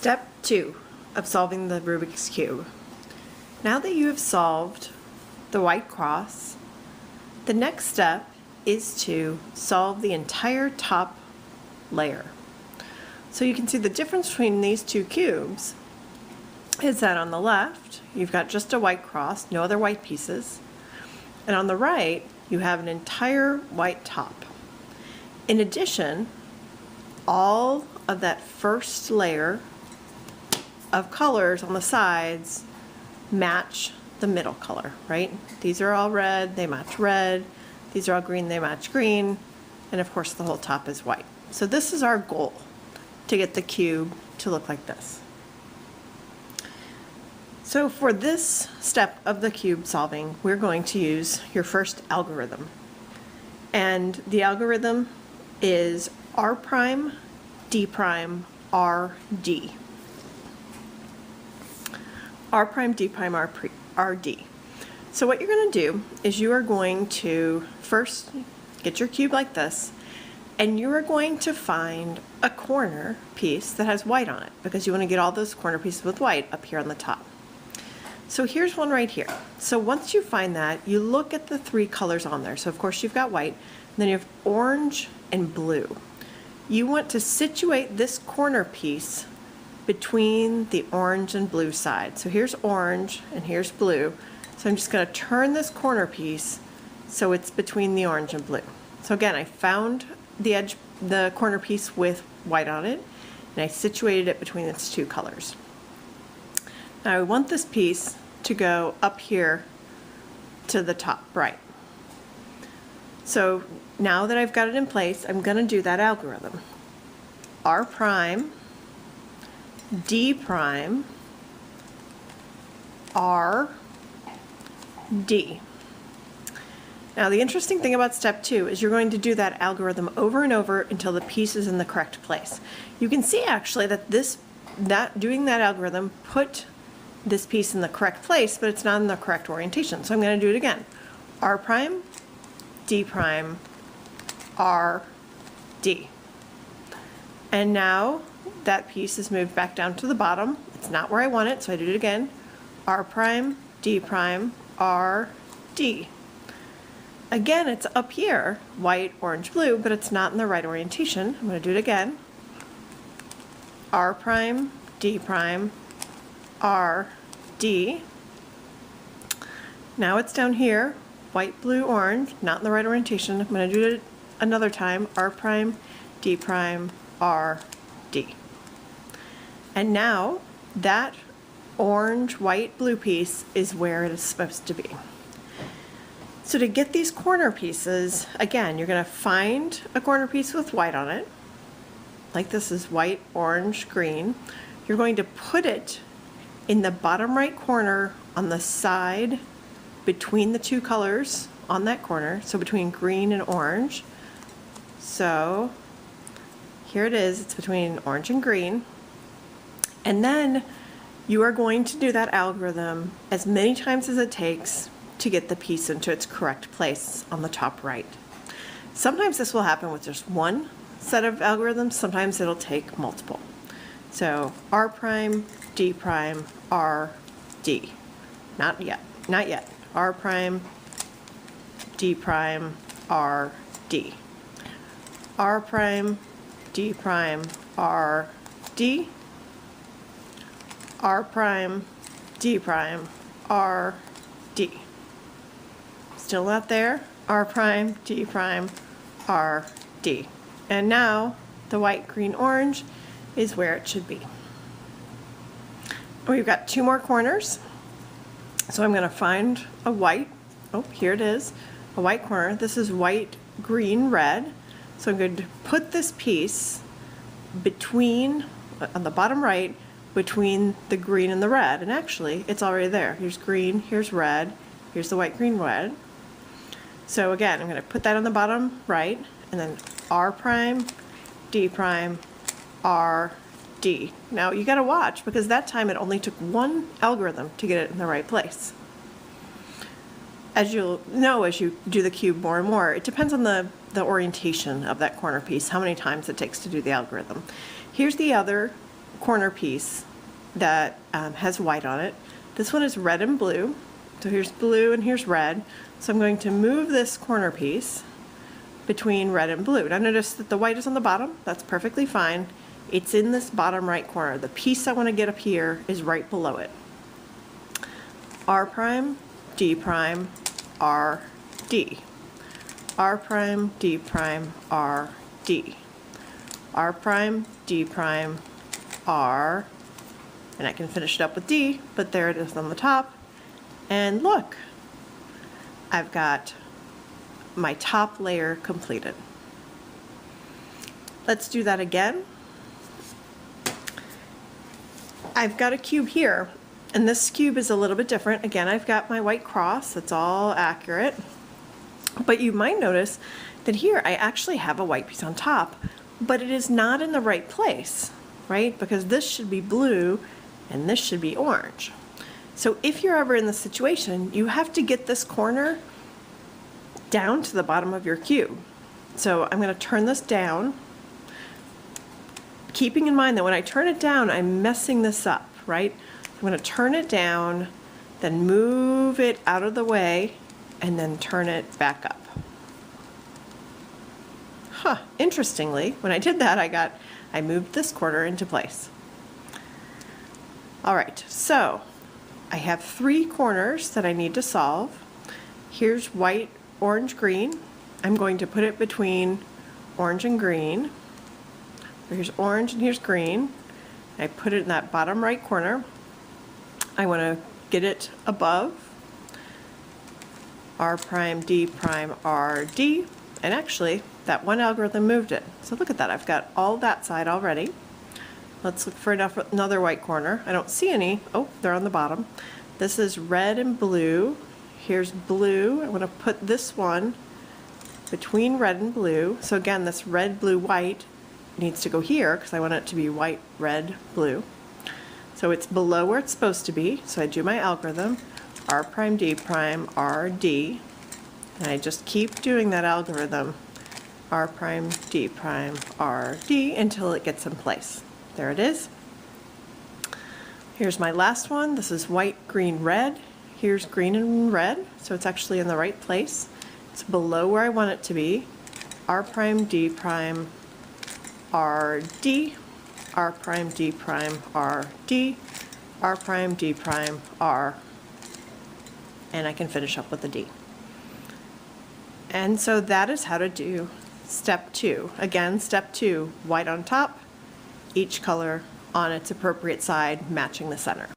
Step 2 of solving the Rubik's Cube. Now that you have solved the white cross, the next step is to solve the entire top layer. So you can see the difference between these two cubes is that on the left, you've got just a white cross, no other white pieces, and on the right, you have an entire white top. In addition, all of that first layer of colors on the sides match the middle color, right? These are all red, they match red. These are all green, they match green. And of course the whole top is white. So this is our goal, to get the cube to look like this. So for this step of the cube solving, we're going to use your first algorithm. And the algorithm is R prime, D prime, R, D. R prime, D prime, R, D. So what you're going to do is you are going to first get your cube like this, and you are going to find a corner piece that has white on it, because you want to get all those corner pieces with white up here on the top. So here's one right here. So once you find that, you look at the three colors on there. So of course you've got white, and then you have orange and blue. You want to situate this corner piece between the orange and blue side. So here's orange and here's blue. So I'm just going to turn this corner piece so it's between the orange and blue. So again, I found the corner piece with white on it, and I situated it between its two colors. Now I want this piece to go up here to the top right. So now that I've got it in place, I'm going to do that algorithm. R prime, D prime, R, D. Now the interesting thing about step 2 is you're going to do that algorithm over and over until the piece is in the correct place. You can see actually that doing that algorithm put this piece in the correct place, but it's not in the correct orientation. So I'm going to do it again. R prime, D prime, R, D. And now that piece is moved back down to the bottom. It's not where I want it, so I do it again. R prime, D prime, R, D. Again, it's up here, white, orange, blue, but it's not in the right orientation. I'm going to do it again. R prime, D prime, R, D. Now it's down here, white, blue, orange, not in the right orientation. I'm going to do it another time. R prime, D prime, R, D. And now that orange, white, blue piece is where it is supposed to be. So to get these corner pieces, again, you're going to find a corner piece with white on it, like this is white, orange, green. You're going to put it in the bottom right corner on the side between the two colors on that corner, so between green and orange. So here it is, it's between orange and green. And then you are going to do that algorithm as many times as it takes to get the piece into its correct place on the top right. Sometimes this will happen with just one set of algorithms, sometimes it'll take multiple. So R prime, D prime, R, D. Not yet, not yet. R prime, D prime, R, D. R prime, D prime, R, D. R prime, D prime, R, D. Still not there. R prime, D prime, R, D. And now the white, green, orange is where it should be. We've got two more corners. So I'm going to find a white, oh, here it is, a white corner. This is white, green, red. So I'm going to put this piece between, on the bottom right, between the green and the red. And actually, it's already there. Here's green, here's red, here's the white, green, red. So again, I'm going to put that on the bottom right, and then R prime, D prime, R, D. Now you got to watch, because that time it only took one algorithm to get it in the right place. As you'll know as you do the cube more and more, it depends on the orientation of that corner piece, how many times it takes to do the algorithm. Here's the other corner piece that has white on it. This one is red and blue. So here's blue and here's red. So I'm going to move this corner piece between red and blue. Now notice that the white is on the bottom. That's perfectly fine. It's in this bottom right corner. The piece I want to get up here is right below it. R prime, D prime, R, D. R prime, D prime, R, D. R prime, D prime, R, and I can finish it up with D, but there it is on the top. And look, I've got my top layer completed. Let's do that again. I've got a cube here, and this cube is a little bit different. Again, I've got my white cross, that's all accurate. But you might notice that here I actually have a white piece on top, but it is not in the right place, right? Because this should be blue and this should be orange. So if you're ever in this situation, you have to get this corner down to the bottom of your cube. So I'm going to turn this down, keeping in mind that when I turn it down, I'm messing this up, right? I'm going to turn it down, then move it out of the way, and then turn it back up. Interestingly, when I did that, I moved this corner into place. All right, so I have 3 corners that I need to solve. Here's white, orange, green. I'm going to put it between orange and green. Here's orange and here's green. I put it in that bottom right corner. I want to get it above R prime, D prime, R, D. And actually, that one algorithm moved it. So look at that, I've got all that side already. Let's look for another white corner. I don't see any. Oh, they're on the bottom. This is red and blue. Here's blue. I want to put this one between red and blue. So again, this red, blue, white needs to go here because I want it to be white, red, blue. So it's below where it's supposed to be. So I do my algorithm, R prime, D prime, R, D. And I just keep doing that algorithm, R prime, D prime, R, D, until it gets in place. There it is. Here's my last one. This is white, green, red. Here's green and red, so it's actually in the right place. It's below where I want it to be. R prime, D prime, R, D. R prime, D prime, R, D. R prime, D prime, R. And I can finish up with a D. And so that is how to do step 2. Again, step 2, white on top, each color on its appropriate side matching the center.